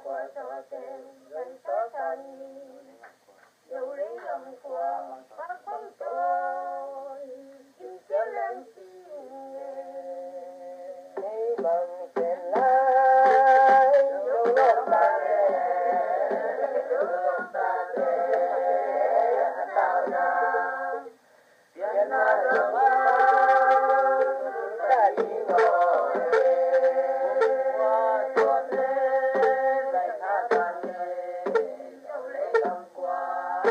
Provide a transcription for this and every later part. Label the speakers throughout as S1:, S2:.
S1: qua cho tên gần cho thân dầu lấy lòng qua phát phong tôi chim kéo lên chim nghe bằng tên lai dầu lòng ta tao na Việt Nam đồng ta đi ngồi qua tuần lễ lại tha tan dầu lấy lòng qua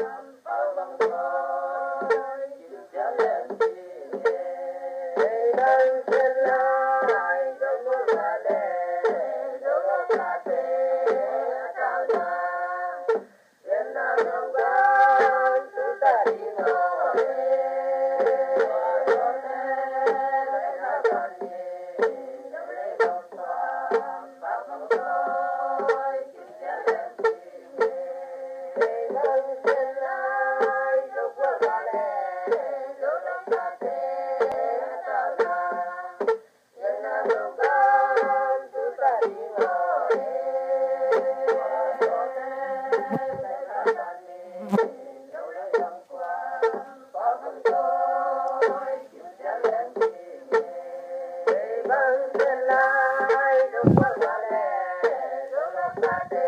S1: bao bằng tôi chịu trả lên chi đang trên lại đâu có là lệ đâu có là thế tao na Việt Nam đồng chúng ta đi ngồi qua tuần lễ lại tha tan dầu lấy lòng qua bao bằng tôi chịu trả lên chi đang trên lại đâu có là lệ đâu có là thế tao na Việt Nam đồng chúng ta đi ngồi qua tuần lễ lại tha tan dầu lấy lòng qua bao bằng tôi chịu trả lên chi đang trên lại đâu có là lệ đâu có là thế